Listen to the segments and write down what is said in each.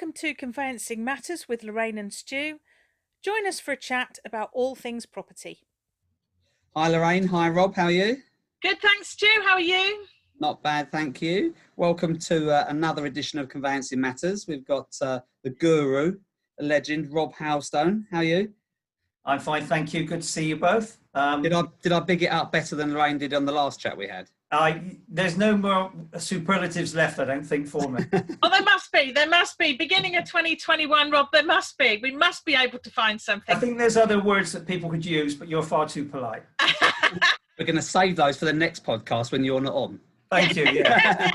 Welcome to Conveyancing Matters with Lorraine and Stu. Join us for a chat about all things property. Hi Lorraine, hi Rob, how are you? Good, thanks Stu, how are you? Not bad, thank you. Welcome to another edition of Conveyancing Matters. We've got the guru, the legend, Rob Hailstone. How are you? I'm fine, thank you. Good to see you both. Did I big it up better than Lorraine did on the last chat we had? There's no more superlatives left, I don't think, for me. Oh, there must be. Beginning of 2021, Rob, there must be. We must be able to find something. I think there's other words that people could use, but you're far too polite. We're going to save those for the next podcast when you're not on. Thank you, yeah.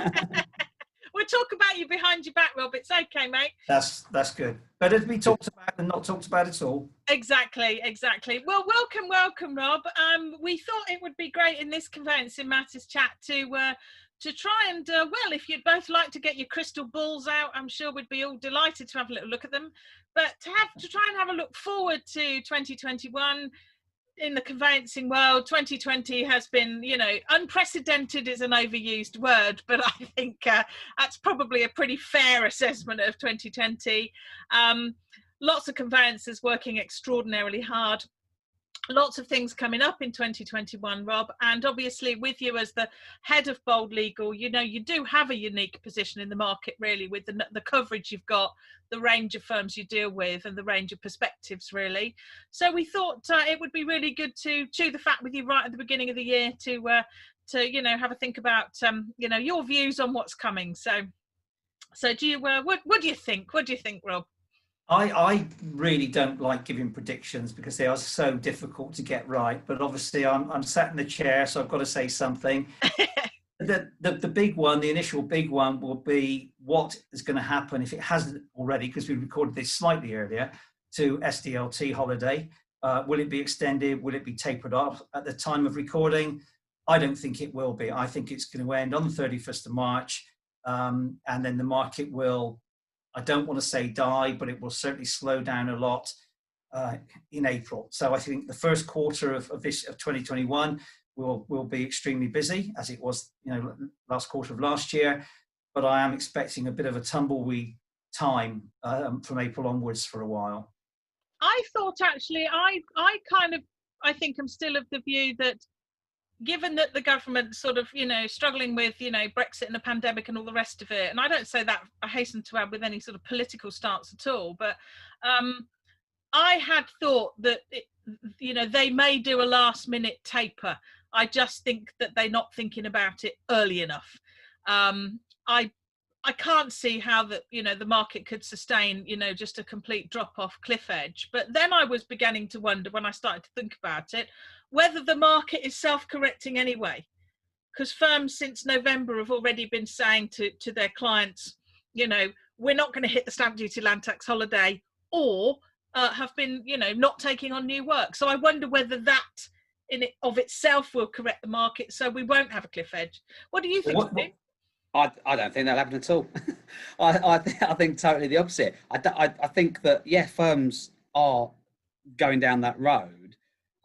We'll talk about you behind your back, Rob. It's okay, mate. That's good. Better to be talked about than not talked about at all. Exactly. Well, welcome, Rob. We thought it would be great in this Conveyancing Matters chat to try and, if you'd both like to get your crystal balls out, I'm sure we'd be all delighted to have a little look at them. But to try and have a look forward to 2021 in the conveyancing world. 2020 has been, unprecedented is an overused word, but I think that's probably a pretty fair assessment of 2020. Lots of conveyancers working extraordinarily hard. Lots of things coming up in 2021, Rob, and obviously with you as the head of Bold Legal, you do have a unique position in the market, really, with the coverage you've got, the range of firms you deal with, and the range of perspectives, really. So we thought it would be really good to chew the fat with you right at the beginning of the year to have a think about your views on what's coming. So do you what do you think? What do you think, Rob? I really don't like giving predictions because they are so difficult to get right. But obviously, I'm sat in the chair, so I've got to say something. The big one, the initial big one, will be what is going to happen if it hasn't already, because we recorded this slightly earlier, to SDLT holiday. Will it be extended? Will it be tapered off at the time of recording? I don't think it will be. I think it's going to end on the 31st of March, and then the market will, I don't want to say die, but it will certainly slow down a lot in April. So I think the first quarter of 2021 will be extremely busy, as it was last quarter of last year. But I am expecting a bit of a tumbleweed time from April onwards for a while. I thought actually, I think I'm still of the view that, given that the government sort of, struggling with, Brexit and the pandemic and all the rest of it, and I don't say that, I hasten to add, with any sort of political stance at all, but I had thought that, they may do a last minute taper. I just think that they're not thinking about it early enough. I can't see how that, the market could sustain, just a complete drop off cliff edge. But then I was beginning to wonder, when I started to think about it, whether the market is self-correcting anyway, because firms since November have already been saying to their clients, we're not going to hit the stamp duty land tax holiday, or have been, not taking on new work. So I wonder whether that in it of itself will correct the market, so we won't have a cliff edge. What do you think? I don't think that'll happen at all. I think totally the opposite. I think that, firms are going down that road,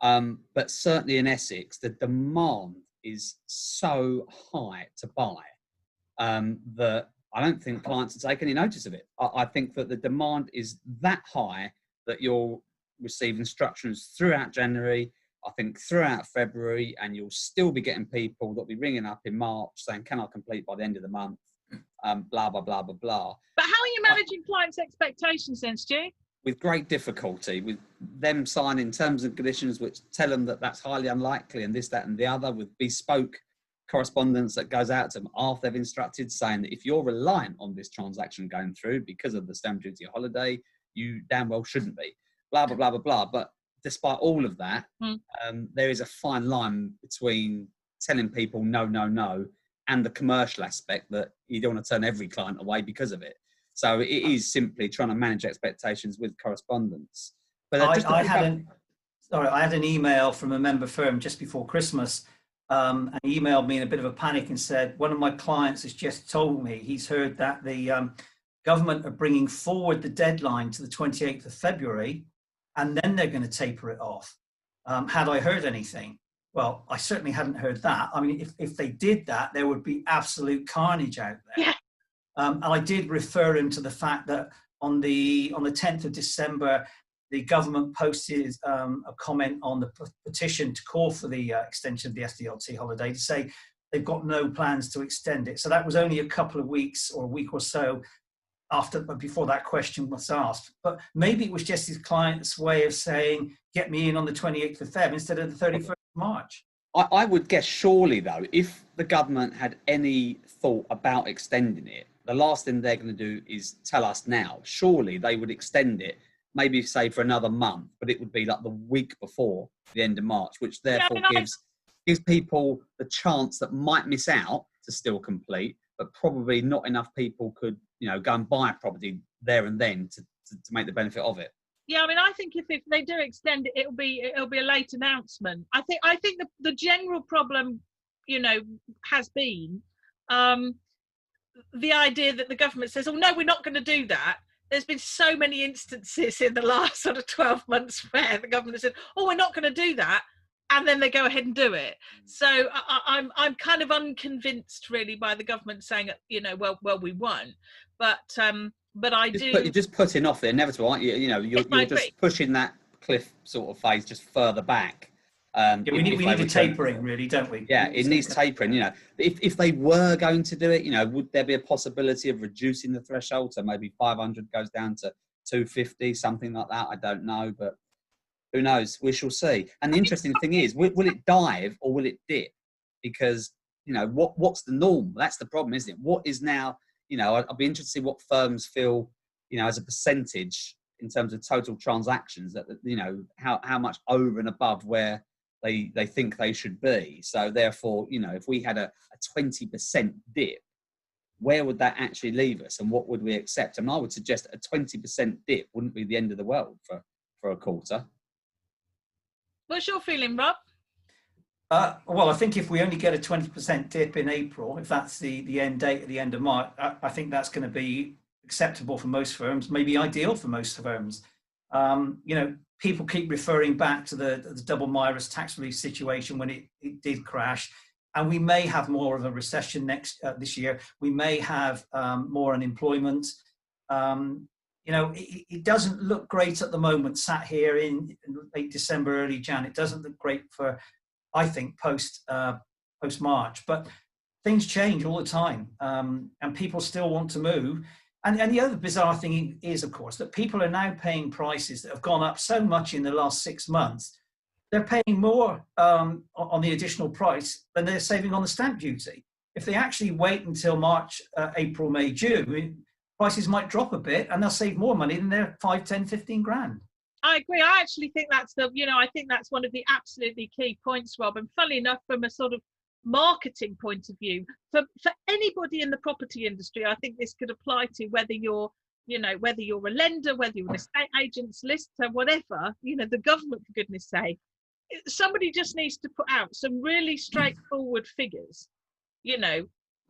but certainly in Essex, the demand is so high to buy that I don't think clients will take any notice of it. I think that the demand is that high that you'll receive instructions throughout January, I think throughout February, and you'll still be getting people that'll be ringing up in March saying, can I complete by the end of the month? Blah, blah, blah, blah, blah. But how are you managing clients' expectations then, Stu? With great difficulty, with them signing terms and conditions which tell them that that's highly unlikely and this, that and the other, with bespoke correspondence that goes out to them after they've instructed, saying that if you're reliant on this transaction going through because of the stamp duty holiday, you damn well shouldn't be. Blah, blah, blah, blah, blah. But despite all of that, there is a fine line between telling people no, and the commercial aspect that you don't want to turn every client away because of it. So it is simply trying to manage expectations with correspondence. But I had an email from a member firm just before Christmas, and he emailed me in a bit of a panic and said, one of my clients has just told me he's heard that the government are bringing forward the deadline to the 28th of February, and then they're going to taper it off. Had I heard anything? Well, I certainly hadn't heard that. I mean, if they did that, there would be absolute carnage out there. Yeah. And I did refer him to the fact that on the 10th of December, the government posted a comment on the petition to call for the extension of the SDLT holiday, to say they've got no plans to extend it. So that was only a couple of weeks or a week or so before that question was asked. But maybe it was just his client's way of saying, get me in on the 28th of Feb instead of the 31st of March. I would guess, surely though, if the government had any thought about extending it, the last thing they're going to do is tell us now. Surely they would extend it, maybe say for another month, but it would be like the week before the end of March, which therefore gives people the chance that might miss out to still complete, but probably not enough people could, go and buy a property there and then to make the benefit of it. Yeah, I mean, I think if they do extend it, it'll be a late announcement. I think the general problem, has been the idea that the government says, oh no, we're not going to do that. There's been so many instances in the last sort of 12 months where the government said, oh, we're not going to do that, and then they go ahead and do it. So I'm kind of unconvinced really by the government saying, well we won't. But you're just putting off the inevitable, aren't you? You're just pushing that cliff sort of phase just further back. We need a tapering, really, don't we? Yeah, it needs tapering. If they were going to do it, would there be a possibility of reducing the threshold, so maybe 500 goes down to 250, something like that? I don't know, but who knows? We shall see. And the interesting thing is, will it dive or will it dip? Because what's the norm? That's the problem, isn't it? What is now? I'd be interested to see what firms feel, as a percentage in terms of total transactions, that how much over and above where they think they should be. So therefore, if we had a 20% dip, where would that actually leave us, and what would we accept? And I would suggest a 20% dip wouldn't be the end of the world for a quarter. What's your feeling, Rob? Well, I think if we only get a 20% dip in April, if that's the end date at the end of March, I think that's going to be acceptable for most firms, maybe ideal for most firms. People keep referring back to the double Myra's tax relief situation when it did crash, and we may have more of a recession this year. We may have more unemployment. It doesn't look great at the moment, sat here in late December, early Jan. It doesn't look great for, I think, post March, but things change all the time, and people still want to move. And the other bizarre thing is, of course, that people are now paying prices that have gone up so much in the last 6 months. They're paying more on the additional price than they're saving on the stamp duty. If they actually wait until March, April, May, June, prices might drop a bit and they'll save more money than their 5, 10, 15 grand. I agree. I actually think that's one of the absolutely key points, Rob. And funnily enough, from a sort of marketing point of view, for anybody in the property industry, I think this could apply to whether you're a lender, whether you're an estate agent, solicitor, whatever, the government, for goodness sake. Somebody just needs to put out some really straightforward figures.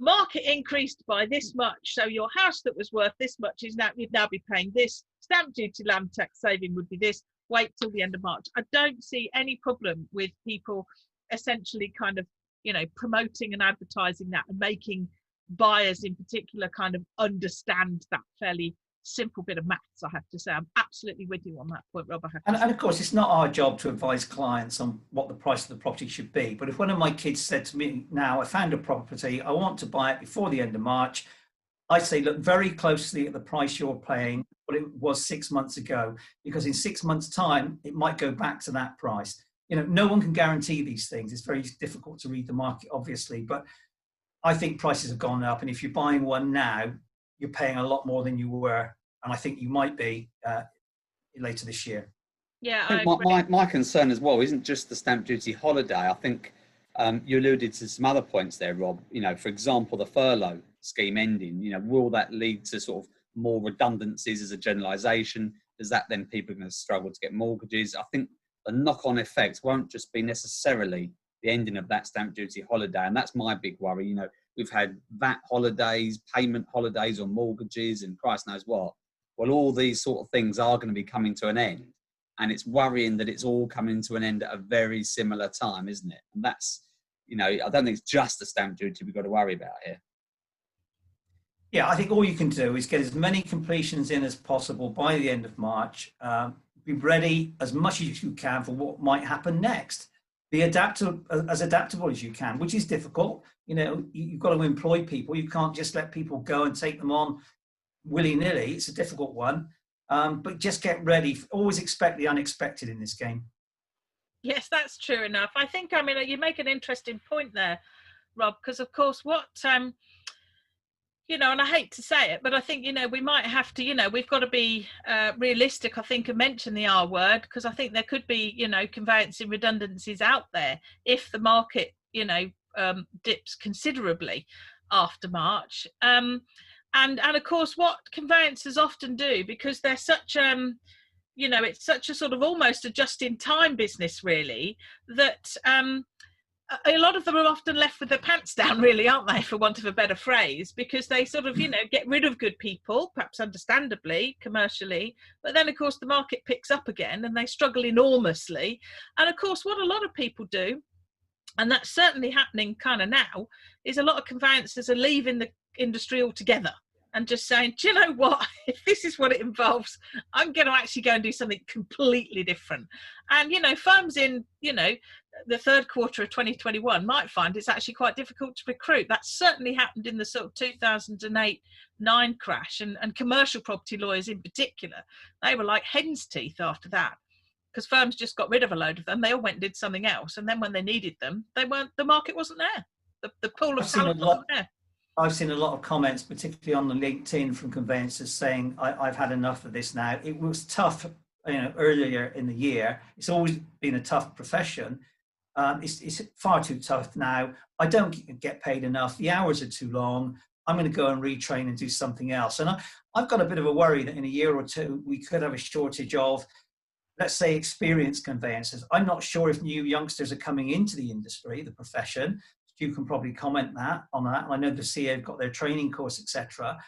Market increased by this much, so your house that was worth this much you'd now be paying this. Stamp duty, land tax saving would be this. Wait till the end of March. I don't see any problem with people essentially kind of, promoting and advertising that and making buyers in particular kind of understand that fairly simple bit of maths, I have to say. I'm absolutely with you on that point, Rob. And of course, it's not our job to advise clients on what the price of the property should be. But if one of my kids said to me, now I found a property, I want to buy it before the end of March, I say, look very closely at the price you're paying, what it was 6 months ago, because in 6 months' time, it might go back to that price. No one can guarantee these things. It's very difficult to read the market, obviously, but I think prices have gone up. And if you're buying one now, you're paying a lot more than you were. And I think you might be later this year. Yeah, my concern as well isn't just the stamp duty holiday. I think you alluded to some other points there, Rob. For example, the furlough scheme ending. Will that lead to sort of more redundancies as a generalisation? Does that then people are going to struggle to get mortgages? I think the knock-on effect won't just be necessarily the ending of that stamp duty holiday, and that's my big worry. We've had VAT holidays, payment holidays on mortgages, and Christ knows what. Well, all these sort of things are going to be coming to an end, and it's worrying that it's all coming to an end at a very similar time, isn't it? And that's, I don't think it's just the stamp duty we've got to worry about here. Yeah, I think all you can do is get as many completions in as possible by the end of March. Be ready as much as you can for what might happen next. Be adaptable, as adaptable as you can, which is difficult. You know, you've got to employ people. You can't just let people go and take them on willy-nilly. It's a difficult one. But just get ready. Always expect the unexpected in this game. Yes, that's true enough. I think, I mean, you make an interesting point there, Rob, because of course what you know, and I hate to say it, but I think, you know, we might have to, you know, we've got to be realistic, I think, and mention the R word, because I think there could be, you know, conveyancing redundancies out there if the market, you know, dips considerably after March. And of course, what conveyancers often do, because they're such, you know, it's such a sort of almost a just-in-time business, really, that a lot of them are often left with their pants down, really, aren't they, for want of a better phrase, because they sort of, you know, get rid of good people, perhaps understandably, commercially, but then, of course, the market picks up again and they struggle enormously. And, of course, what a lot of people do, and that's certainly happening kind of now, is a lot of conveyancers are leaving the industry altogether and just saying, do you know what, if this is what it involves, I'm going to actually go and do something completely different. And, you know, firms in, you know, the third quarter of 2021 might find it's actually quite difficult to recruit. That certainly happened in the sort of 2008-9 crash, and commercial property lawyers in particular, they were like hen's teeth after that, because firms just got rid of a load of them. They all went and did something else, and then when they needed them, they weren't, the market wasn't there, the pool of talent wasn't there. I've seen a lot of comments, particularly on the LinkedIn, from conveyancers saying, I've had enough of this now. It was tough, you know, earlier in the year. It's always been a tough profession. It's far too tough now. I don't get paid enough. The hours are too long. I'm going to go and retrain and do something else. And I've got a bit of a worry that in a year or two, we could have a shortage of, let's say, experienced conveyancers. I'm not sure if new youngsters are coming into the industry, the profession. You can probably comment on that. I know the CEO have got their training course, etc.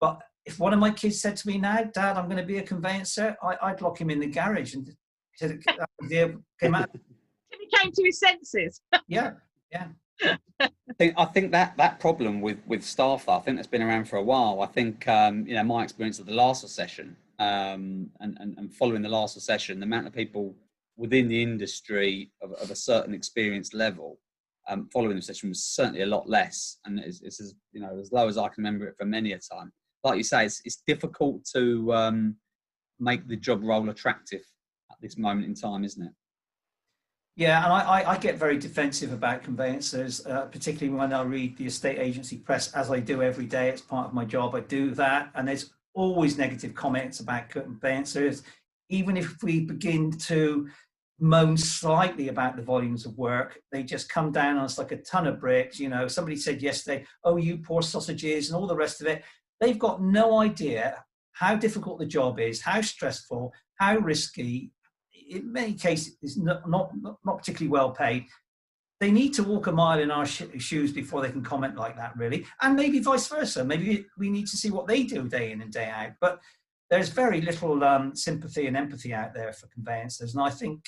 But if one of my kids said to me now, Dad, I'm going to be a conveyancer, I'd lock him in the garage and came out. He came to his senses. Yeah. I think that problem with staff, I think that's been around for a while. I think you know, my experience of the last recession, and following the last recession, the amount of people within the industry of a certain experience level following the recession was certainly a lot less, and it's as, you know, as low as I can remember it for many a time. Like you say, it's difficult to make the job role attractive at this moment in time, isn't it? Yeah, and I get very defensive about conveyancers, particularly when I read the estate agency press, as I do every day. It's part of my job. I do that, and there's always negative comments about conveyancers. Even if we begin to moan slightly about the volumes of work, they just come down on us like a ton of bricks. You know, somebody said yesterday, oh, you poor sausages, and all the rest of it. They've got no idea how difficult the job is, how stressful, how risky. In many cases, it's not particularly well paid. They need to walk a mile in our shoes before they can comment like that, really. And maybe vice versa. Maybe we need to see what they do day in and day out. But there's very little sympathy and empathy out there for conveyancers. And I think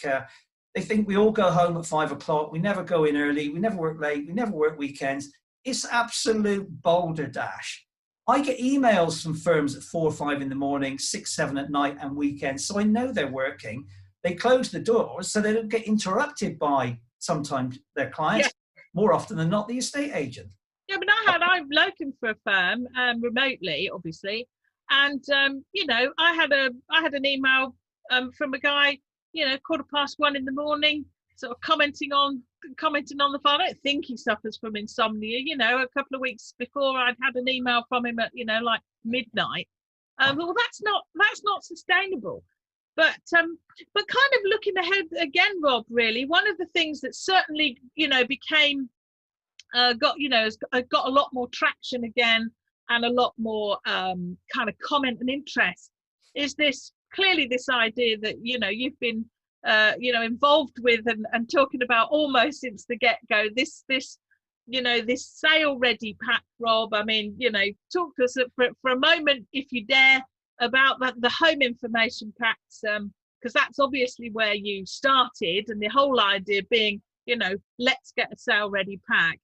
they think we all go home at 5 o'clock. We never go in early. We never work late. We never work weekends. It's absolute boulder dash. I get emails from firms at 4 or 5 in the morning, 6, 7 at night and weekends. So I know they're working. They close the doors so they don't get interrupted by sometimes their clients, more often than not the estate agent. Yeah, but I've locum for a firm remotely, obviously. And, you know, I had an email from a guy, you know, 1:15 in the morning, sort of commenting on the phone. I don't think he suffers from insomnia. You know, a couple of weeks before I'd had an email from him at, you know, like midnight. Well, that's not sustainable. But kind of looking ahead again, Rob, really, one of the things that certainly, you know, became, got a lot more traction again, and a lot more kind of comment and interest, is this idea that, you know, you've been you know, involved with and talking about almost since the get-go, this you know, this sale ready pack, Rob. I mean, you know, talk to us for a moment, if you dare, about the home information packs, because that's obviously where you started, and the whole idea being, you know, let's get a sale ready pack.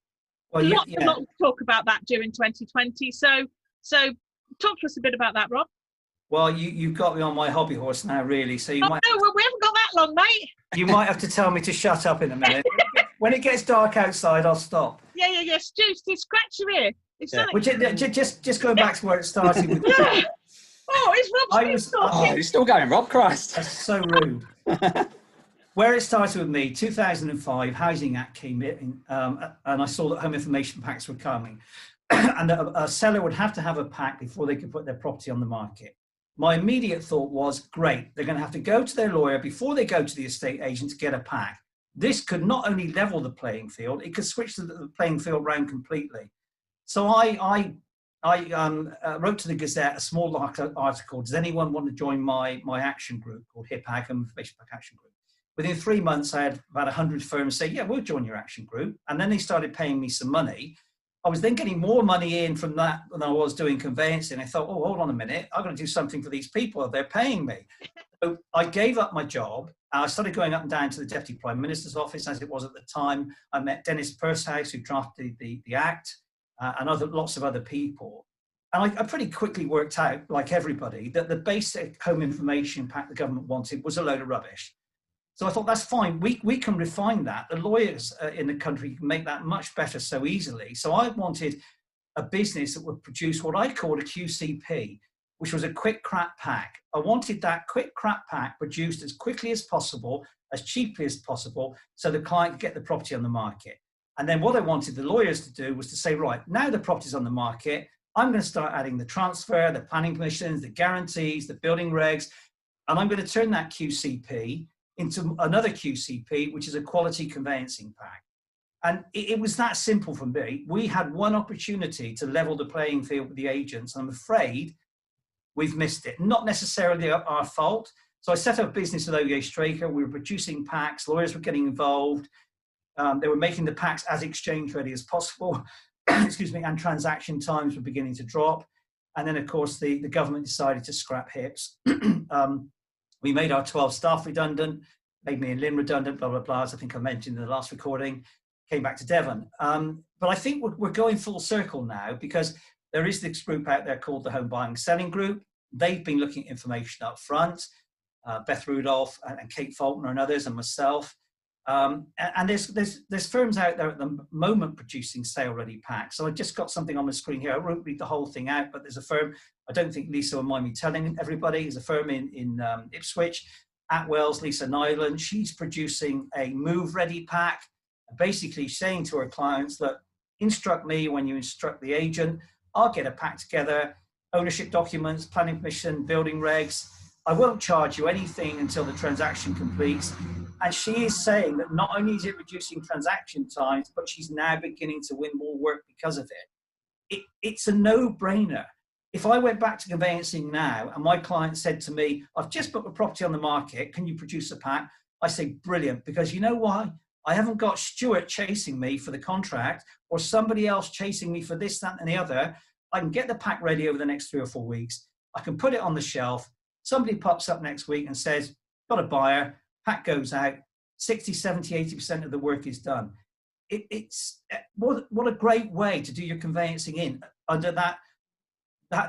Well, A lot of talk about that during 2020. So So talk to us a bit about that, Rob. Well, you've got me on my hobby horse now, really. So No, we haven't got that long, mate. You might have to tell me to shut up in a minute. When it gets dark outside, I'll stop. Yeah. Stu, just scratch your ear. Just going back to where it started with. Yeah. Oh, it's Rob's you're still going, Rob. Christ. That's so rude. Where it started with me, 2005, Housing Act came in, and I saw that home information packs were coming. And a seller would have to have a pack before they could put their property on the market. My immediate thought was, great, they're going to have to go to their lawyer before they go to the estate agent to get a pack. This could not only level the playing field, it could switch the playing field around completely. So I wrote to the Gazette a small article. Does anyone want to join my action group called HIPAG, Home Information Pack Action Group? Within 3 months, I had about 100 firms say, yeah, we'll join your action group. And then they started paying me some money. I was then getting more money in from that than I was doing conveyancing. I thought, oh, hold on a minute. I've got to do something for these people. They're paying me. So I gave up my job. I started going up and down to the Deputy Prime Minister's office, as it was at the time. I met Dennis Pursehouse, who drafted the Act, and lots of other people. And I pretty quickly worked out, like everybody, that the basic home information pack the government wanted was a load of rubbish. So I thought, that's fine. We can refine that. The lawyers in the country can make that much better so easily. So I wanted a business that would produce what I called a QCP, which was a quick crap pack. I wanted that quick crap pack produced as quickly as possible, as cheaply as possible, so the client could get the property on the market. And then what I wanted the lawyers to do was to say, right, now the property's on the market, I'm going to start adding the transfer, the planning permissions, the guarantees, the building regs, and I'm going to turn that QCP into another QCP, which is a quality conveyancing pack. And it was that simple for me. We had one opportunity to level the playing field with the agents. And I'm afraid we've missed it. Not necessarily our fault. So I set up a business with OJ Straker. We were producing packs. Lawyers were getting involved. They were making the packs as exchange ready as possible. Excuse me. And transaction times were beginning to drop. And then, of course, the government decided to scrap HIPs. We made our 12 staff redundant, made me and Lynn redundant, blah, blah, blah, as I think I mentioned in the last recording, came back to Devon. But I think we're going full circle now, because there is this group out there called the Home Buying Selling Group. They've been looking at information up front, Beth Rudolph and Kate Faulkner and others and myself. And there's firms out there at the moment producing sale-ready packs. So I just got something on the screen here. I won't read the whole thing out, but there's a firm, I don't think Lisa will mind me telling everybody, there's a firm in Ipswich, Atwell's, Lisa Nyland. She's producing a move-ready pack, basically saying to her clients that instruct me when you instruct the agent. I'll get a pack together, ownership documents, planning permission, building regs. I won't charge you anything until the transaction completes. And she is saying that not only is it reducing transaction times, but she's now beginning to win more work because of it. It's a no-brainer. If I went back to conveyancing now and my client said to me, I've just put a property on the market, can you produce a pack? I say, brilliant, because you know why? I haven't got Stuart chasing me for the contract or somebody else chasing me for this, that, and the other. I can get the pack ready over the next 3 or 4 weeks. I can put it on the shelf. Somebody pops up next week and says, got a buyer, pack goes out, 60, 70, 80% of the work is done. It's what a great way to do your conveyancing in under that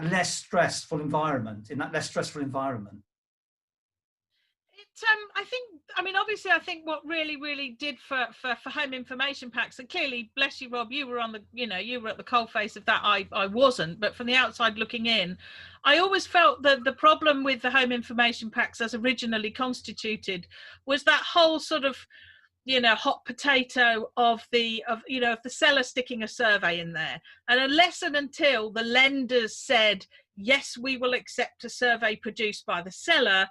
less stressful environment, in that less stressful environment. Obviously I think what really did for home information packs, and clearly, bless you, Rob, you were on the, you were at the coalface of that. I wasn't, but from the outside looking in, I always felt that the problem with the home information packs as originally constituted was that whole sort of, hot potato of the seller sticking a survey in there. And unless and until the lenders said, yes, we will accept a survey produced by the seller,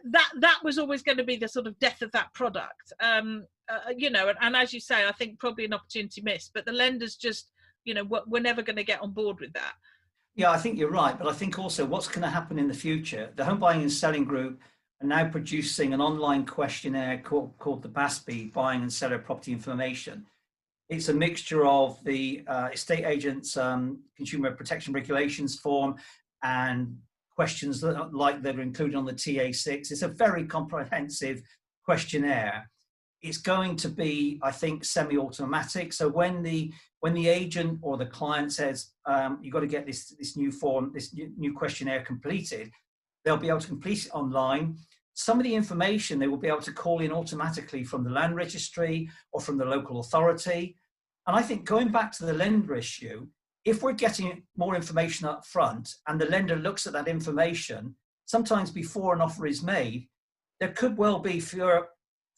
that was always going to be the sort of death of that product. And as you say, I think probably an opportunity missed, but the lenders just, we're never going to get on board with that. Yeah, I think you're right. But I think also what's going to happen in the future, the Home Buying and Selling Group are now producing an online questionnaire called the BASB, Buying and Seller Property Information. It's a mixture of the estate agents' consumer protection regulations form and questions that are included on the TA6. It's a very comprehensive questionnaire. it's going to be, I think, semi-automatic. So when the agent or the client says, you've got to get this new form, this new questionnaire completed, they'll be able to complete it online. Some of the information they will be able to call in automatically from the land registry or from the local authority. And I think going back to the lender issue, if we're getting more information up front and the lender looks at that information, sometimes before an offer is made, there could well be fewer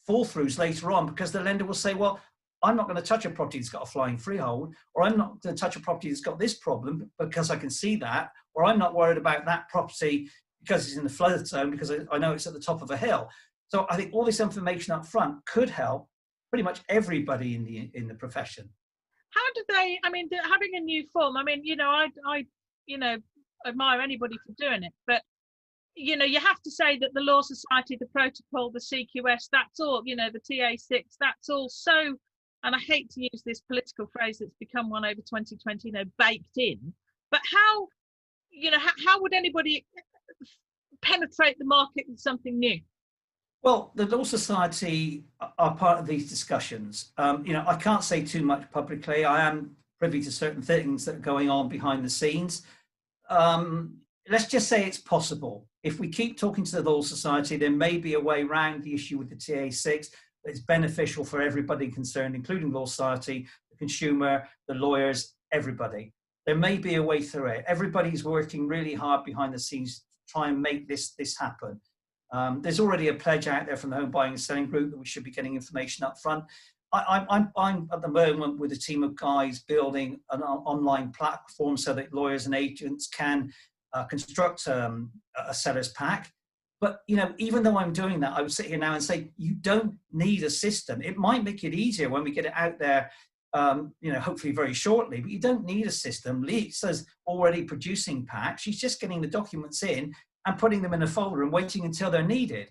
fall-throughs later on, because the lender will say, well, I'm not going to touch a property that's got a flying freehold, or I'm not going to touch a property that's got this problem because I can see that, or I'm not worried about that property because it's in the flood zone because I know it's at the top of a hill. So I think all this information up front could help pretty much everybody in the profession. How do they, I mean, having a new form, I mean, you know, I you know, admire anybody for doing it, but you know, you have to say that the Law Society, the protocol, the CQS, that's all, you know, the TA6, that's all so, and I hate to use this political phrase that's become one over 2020, you know, baked in, but how, you know, how would anybody penetrate the market with something new? Well, the Law Society are part of these discussions. You know, I can't say too much publicly. I am privy to certain things that are going on behind the scenes. Let's just say it's possible. If we keep talking to the Law Society, there may be a way around the issue with the TA6 that's beneficial for everybody concerned, including Law Society, the consumer, the lawyers, everybody. There may be a way through it. Everybody's working really hard behind the scenes to try and make this happen. There's already a pledge out there from the Home Buying and Selling Group that we should be getting information up front. I'm at the moment with a team of guys building an online platform so that lawyers and agents can construct a seller's pack. But, you know, even though I'm doing that, I would sit here now and say, you don't need a system. It might make it easier when we get it out there, you know, hopefully very shortly, but you don't need a system. Lisa's already producing packs. She's just getting the documents in and putting them in a folder and waiting until they're needed.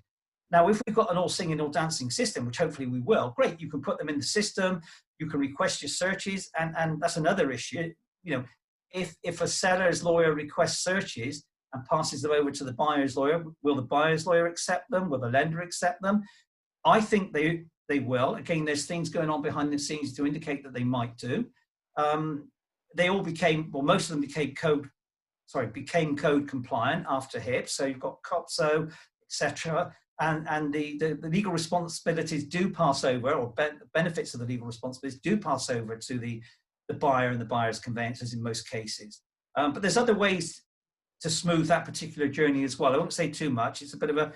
Now, if we've got an all singing, all dancing system, which hopefully we will, great, you can put them in the system, you can request your searches, and that's another issue. You know, if a seller's lawyer requests searches and passes them over to the buyer's lawyer, will the buyer's lawyer accept them? Will the lender accept them? I think they will. Again, there's things going on behind the scenes to indicate that they might do. They all became, well, most of them became code compliant after HIP. So you've got COPSO, etc. And the legal responsibilities do pass over, or benefits of the legal responsibilities do pass over to the buyer and the buyer's conveyancers in most cases. But there's other ways to smooth that particular journey as well. I won't say too much. It's a bit of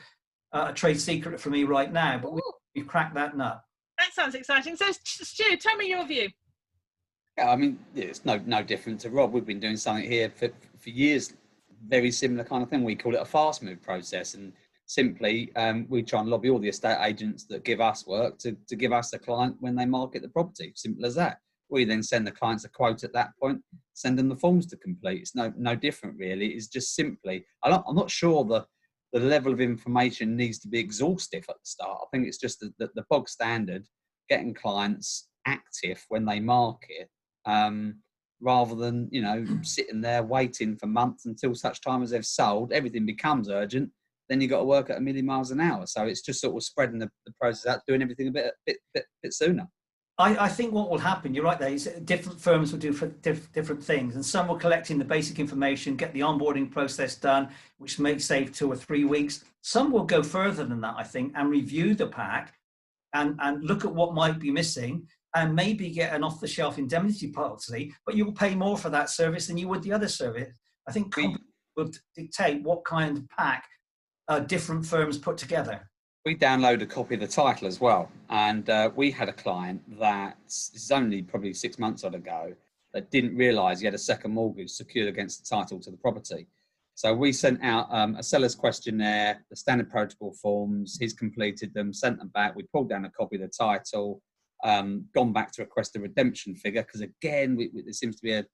a trade secret for me right now, but we've cracked that nut. That sounds exciting. So, Stu, tell me your view. Yeah, I mean, it's no different to Rob. We've been doing something here for years, very similar kind of thing. We call it a fast move process, and simply we try and lobby all the estate agents that give us work to give us the client when they market the property. Simple as that. We then send the clients a quote at that point, send them the forms to complete. It's no different really. It's just simply, I'm not sure the level of information needs to be exhaustive at the start. I think it's just the bog standard, getting clients active when they market, rather than, you know, sitting there waiting for months until such time as they've sold. Everything becomes urgent. Then you've got to work at 1,000,000 miles an hour. So it's just sort of spreading the process out, doing everything a bit sooner. I think what will happen, you're right there, is different firms will do different things, and some will collect in the basic information, get the onboarding process done, which may save 2 or 3 weeks. Some will go further than that, I think, and review the pack and look at what might be missing, and maybe get an off-the-shelf indemnity policy, but you will pay more for that service than you would the other service. I think companies will dictate what kind of pack different firms put together. We download a copy of the title as well, and we had a client that, this is only probably 6 months ago, that didn't realise he had a second mortgage secured against the title to the property. So we sent out a seller's questionnaire, the standard protocol forms. He's completed them, sent them back. We pulled down a copy of the title, gone back to request a redemption figure, because again, there seems to be a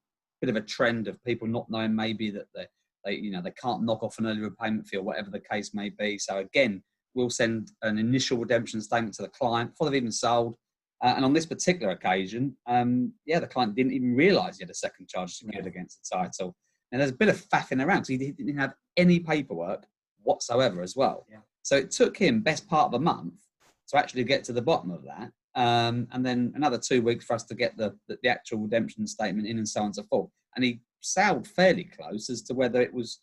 bit of a trend of people not knowing maybe that they can't knock off an early repayment fee or whatever the case may be. So again, we'll send an initial redemption statement to the client before they've even sold. And on this particular occasion, the client didn't even realise he had a second charge secured against the title. And there's a bit of faffing around because he didn't have any paperwork whatsoever as well. Yeah. So it took him best part of a month to actually get to the bottom of that. And then another 2 weeks for us to get the actual redemption statement in, and so on and so forth. And he sailed fairly close as to whether it was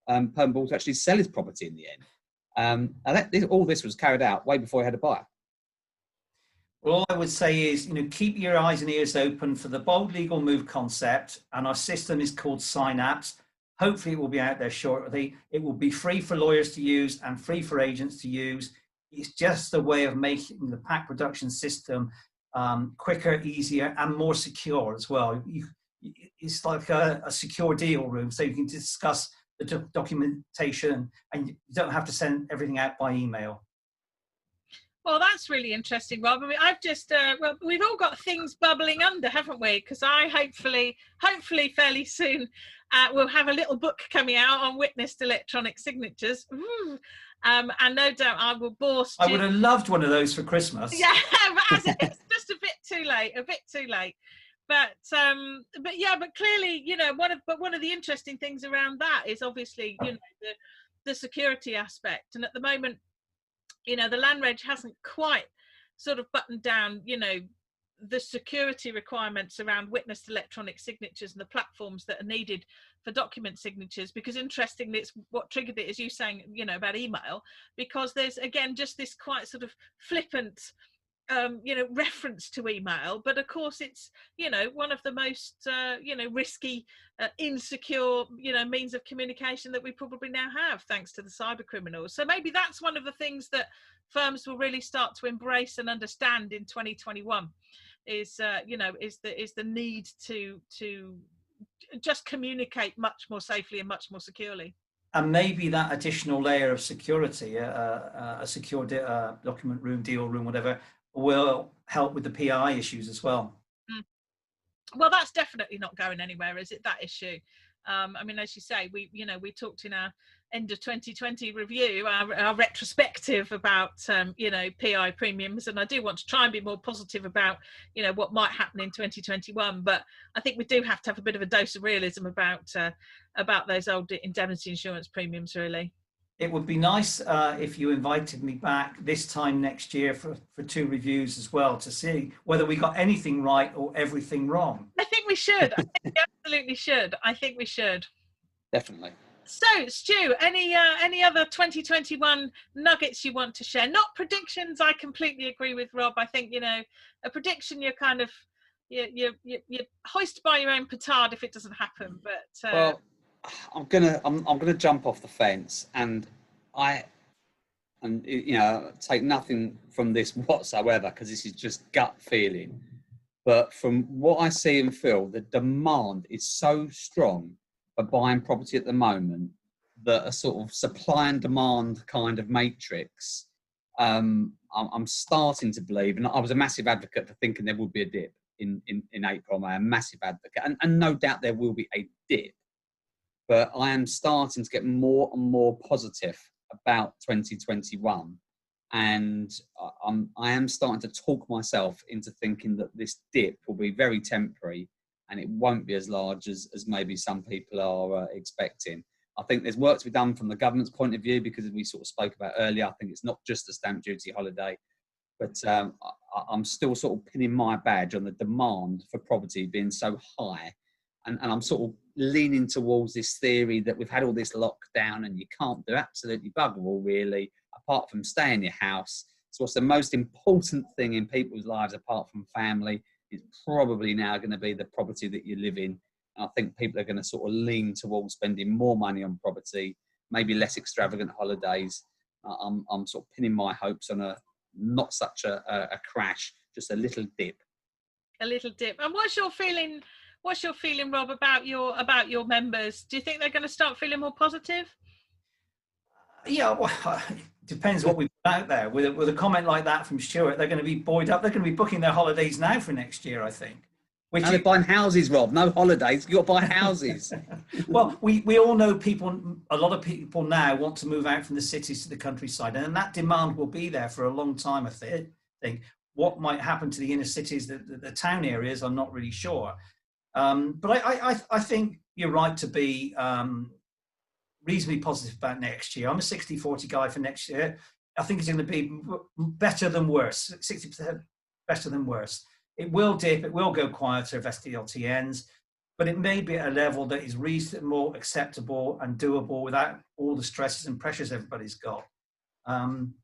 permissible to actually sell his property in the end. And all this was carried out way before he had a buyer. Well, all I would say is, keep your eyes and ears open for the bold legal move concept, and our system is called Synapse. Hopefully it will be out there shortly. It will be free for lawyers to use and free for agents to use. It's just a way of making the pack production system quicker, easier, and more secure as well. It's like a secure deal room, so you can discuss the documentation and you don't have to send everything out by email. Well, that's really interesting, Rob. I mean, I've just, well, we've all got things bubbling under, haven't we? Because I hopefully fairly soon will have a little book coming out on witnessed electronic signatures. Ooh. And no doubt I will bore Stu. I would have loved one of those for Christmas. Yeah, but it's just a bit too late. But yeah, but clearly, one of the interesting things around that is obviously, the security aspect. And at the moment, the Land Reg hasn't quite sort of buttoned down, the security requirements around witnessed electronic signatures and the platforms that are needed for document signatures, because interestingly, it's what triggered it, as you saying, about email, because there's, again, just this quite sort of flippant, reference to email, but of course it's, one of the most, risky, insecure, means of communication that we probably now have, thanks to the cyber criminals. So maybe that's one of the things that firms will really start to embrace and understand in 2021 is, is the need to just communicate much more safely and much more securely. And maybe that additional layer of security, a secure document room, deal room, whatever, will help with the PI issues as well. Well, that's definitely not going anywhere, is it, that issue? I mean, as you say, we talked in our end of 2020 review, our retrospective about, PI premiums, and I do want to try and be more positive about, what might happen in 2021. But I think we do have to have a bit of a dose of realism about those old indemnity insurance premiums, really. It would be nice if you invited me back this time next year for 2 reviews as well, to see whether we got anything right or everything wrong. I think we should. I think we absolutely should. I think we should. Definitely. So, Stu, any other 2021 nuggets you want to share? Not predictions. I completely agree with Rob. I think, a prediction, you're kind of you're hoisted by your own petard if it doesn't happen. But well, I'm gonna jump off the fence, and take nothing from this whatsoever, because this is just gut feeling. But from what I see and feel, the demand is so strong for buying property at the moment that a sort of supply and demand kind of matrix, I'm starting to believe, and I was a massive advocate for thinking there would be a dip in April, May, a massive advocate, and no doubt there will be a dip. But I am starting to get more and more positive about 2021. And I am starting to talk myself into thinking that this dip will be very temporary and it won't be as large as maybe some people are expecting. I think there's work to be done from the government's point of view, because as we sort of spoke about earlier, I think it's not just a stamp duty holiday. But I'm still sort of pinning my badge on the demand for property being so high. And I'm sort of leaning towards this theory that we've had all this lockdown and you can't do absolutely bugger all really, apart from stay in your house. So what's the most important thing in people's lives apart from family is probably now going to be the property that you live in. And I think people are going to sort of lean towards spending more money on property, maybe less extravagant holidays. I'm sort of pinning my hopes on not such a crash, just a little dip. A little dip. And what's your feeling, Rob, about your members? Do you think they're going to start feeling more positive? Yeah, well, it depends what we put out there. With a comment like that from Stuart, they're going to be buoyed up. They're going to be booking their holidays now for next year, I think. Now they're buying houses, Rob. No holidays. You've got to buy houses. Well, we all know a lot of people now want to move out from the cities to the countryside, and that demand will be there for a long time, I think. What might happen to the inner cities, the town areas, I'm not really sure. But I think you're right to be reasonably positive about next year. I'm a 60-40 guy for next year. I think it's going to be better than worse, 60% better than worse. It will dip, it will go quieter if SDLT ends, but it may be at a level that is reasonable, acceptable and doable without all the stresses and pressures everybody's got.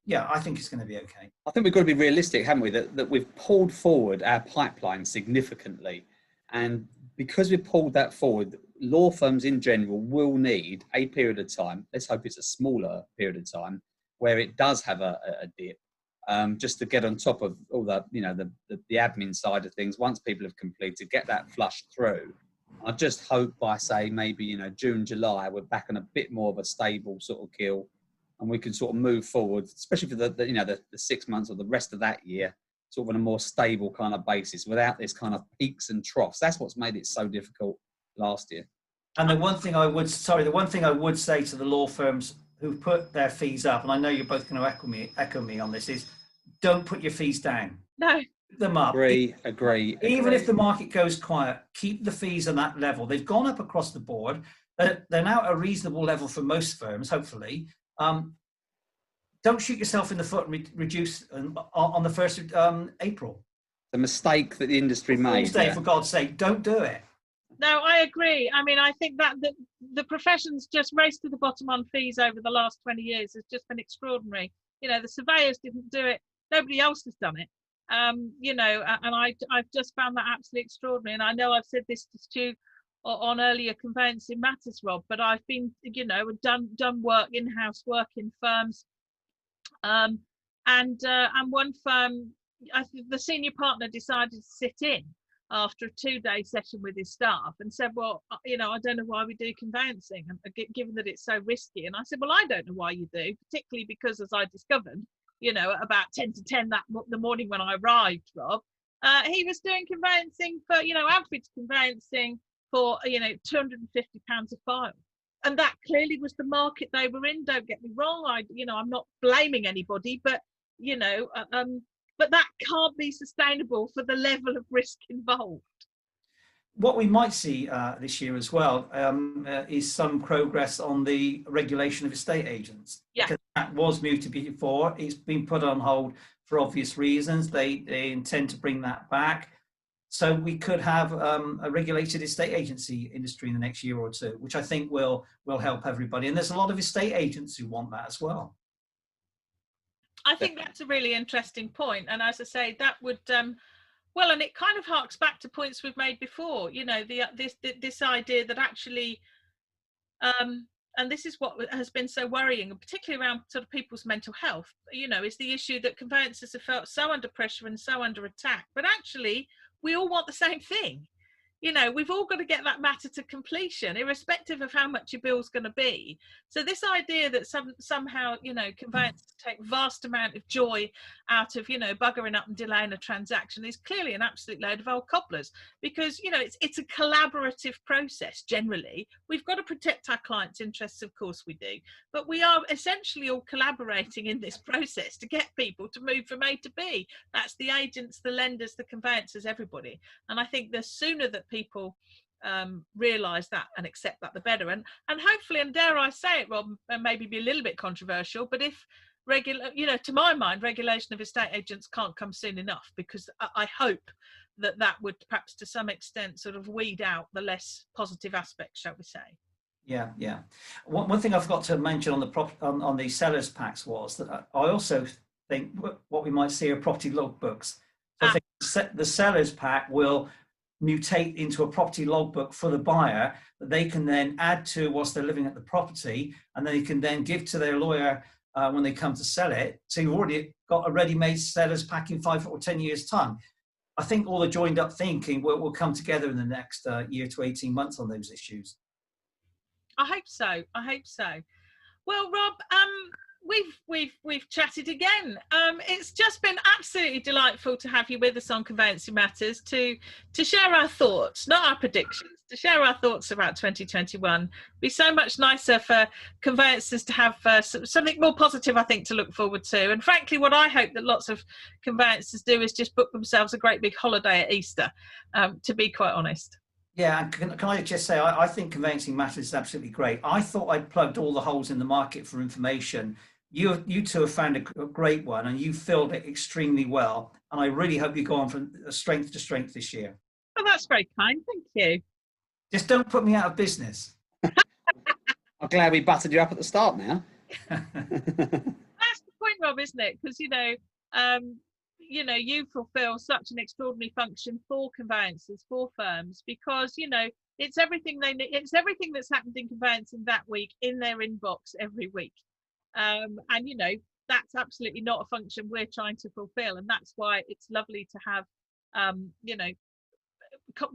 Yeah, I think it's going to be okay. I think we've got to be realistic, haven't we? That we've pulled forward our pipeline significantly. And because we've pulled that forward, law firms in general will need a period of time. Let's hope it's a smaller period of time where it does have a dip, just to get on top of all the, you know, the admin side of things. Once people have completed, get that flushed through. I just hope by, say, maybe, you know, June, July, we're back on a bit more of a stable sort of keel, and we can sort of move forward, especially for the you know, the 6 months or the rest of that year, sort of on a more stable kind of basis without this kind of peaks and troughs. That's what's made it so difficult last year. And the one thing I would say to the law firms who put their fees up, and I know you're both going to echo me on this, is don't put your fees down. No. Put them up. Agree. Even if the market goes quiet, keep the fees on that level. They've gone up across the board. They're now at a reasonable level for most firms, hopefully. Don't shoot yourself in the foot and reduce on the 1st of April. The mistake that the industry made. For God's sake, don't do it. No, I agree. I mean, I think that the profession's just raced to the bottom on fees over the last 20 years has just been extraordinary. You know, the surveyors didn't do it. Nobody else has done it. You know, and I've just found that absolutely extraordinary. And I know I've said this to Stu on earlier Conveyancing Matters, Rob, but I've been, you know, done work, in-house work in firms. And one firm, I think the senior partner decided to sit in after a 2-day session with his staff and said, well, you know, I don't know why we do conveyancing, given that it's so risky. And I said, well, I don't know why you do, particularly because, as I discovered, you know, at about 10 to 10 the morning when I arrived, Rob, he was doing conveyancing for, you know, average conveyancing for, you know, £250 a file. And that clearly was the market they were in. Don't get me wrong. I'm not blaming anybody, but, you know, but that can't be sustainable for the level of risk involved. What we might see this year as well is some progress on the regulation of estate agents. Yeah. Because that was mooted before. It's been put on hold for obvious reasons. They intend to bring that back. So we could have a regulated estate agency industry in the next year or two, which I think will help everybody. And there's a lot of estate agents who want that as well. I think that's a really interesting point. And as I say, that would, well, and it kind of harks back to points we've made before, you know, this idea that actually, and this is what has been so worrying, and particularly around sort of people's mental health, you know, is the issue that conveyancers have felt so under pressure and so under attack, but actually we all want the same thing. You know, we've all got to get that matter to completion, irrespective of how much your bill's going to be. So this idea that somehow, you know, conveyancers take vast amount of joy out of, you know, buggering up and delaying a transaction is clearly an absolute load of old cobblers, because, you know, it's a collaborative process. Generally, we've got to protect our clients' interests, of course we do, but we are essentially all collaborating in this process to get people to move from A to B. That's the agents, the lenders, the conveyancers, everybody. And I think the sooner that people realise that and accept that, the better. And hopefully, and dare I say it, Rob, and maybe be a little bit controversial, but if to my mind, regulation of estate agents can't come soon enough, because I hope that would perhaps to some extent sort of weed out the less positive aspects, shall we say. Yeah. One thing I forgot to mention on the sellers packs was that I also think what we might see are property logbooks. So I think the sellers pack will mutate into a property logbook for the buyer that they can then add to whilst they're living at the property, and they can then give to their lawyer when they come to sell it. So you've already got a ready-made seller's pack in 5 or 10 years' time. I think all the joined up thinking will come together in the next year to 18 months on those issues. I hope so. Well, Rob, we've chatted again. It's just been absolutely delightful to have you with us on Conveyancing Matters to share our thoughts, not our predictions, to share our thoughts about 2021. It'd be so much nicer for conveyancers to have something more positive, I think, to look forward to. And frankly, what I hope that lots of conveyancers do is just book themselves a great big holiday at Easter, to be quite honest. Yeah, can I just say, I think Conveyancing Matters is absolutely great. I thought I'd plugged all the holes in the market for information You two have found a great one, and you filled it extremely well. And I really hope you go on from strength to strength this year. Oh, that's very kind. Thank you. Just don't put me out of business. I'm glad we buttered you up at the start now. That's the point, Rob, isn't it? Because you fulfil such an extraordinary function for conveyancers, for firms, because it's everything it's everything that's happened in conveyancing that week in their inbox every week, and that's absolutely not a function we're trying to fulfil, and that's why it's lovely to have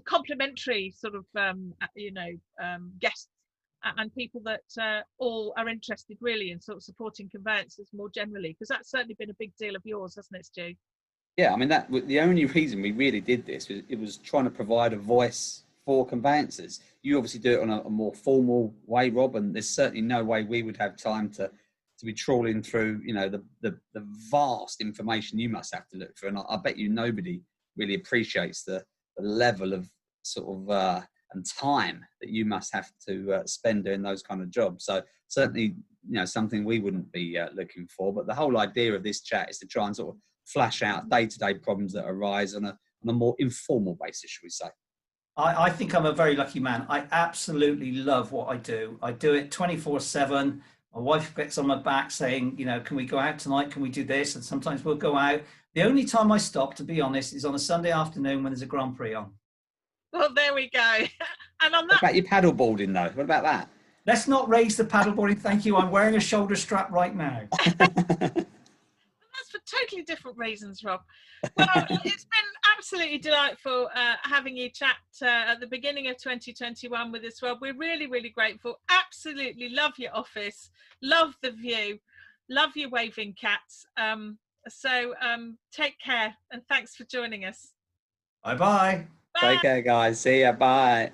complementary sort of guests and people that all are interested really in sort of supporting conveyancers more generally, because that's certainly been a big deal of yours, hasn't it, Stu? Yeah, I mean, that the only reason we really did this was it was trying to provide a voice for conveyancers. You obviously do it on a more formal way, Rob, and there's certainly no way we would have time to be trawling through, the vast information you must have to look through. And I bet you nobody really appreciates the level of sort of and time that you must have to spend doing those kind of jobs. So certainly, something we wouldn't be looking for. But the whole idea of this chat is to try and sort of flash out day-to-day problems that arise on a more informal basis, shall we say. I think I'm a very lucky man. I absolutely love what I do. I do it 24/7. My wife gets on my back saying, can we go out tonight? Can we do this? And sometimes we'll go out. The only time I stop, to be honest, is on a Sunday afternoon when there's a Grand Prix on. Well, there we go. And on that, what about your paddleboarding, though? What about that? Let's not raise the paddleboarding. Thank you. I'm wearing a shoulder strap right now. That's for totally different reasons, Rob. Well, it's been absolutely delightful having you chat at the beginning of 2021 with us, Rob. We're really, really grateful. Absolutely love your office, love the view, love your waving cats. So take care and thanks for joining us. Bye-bye. Take care, guys. See ya. Bye.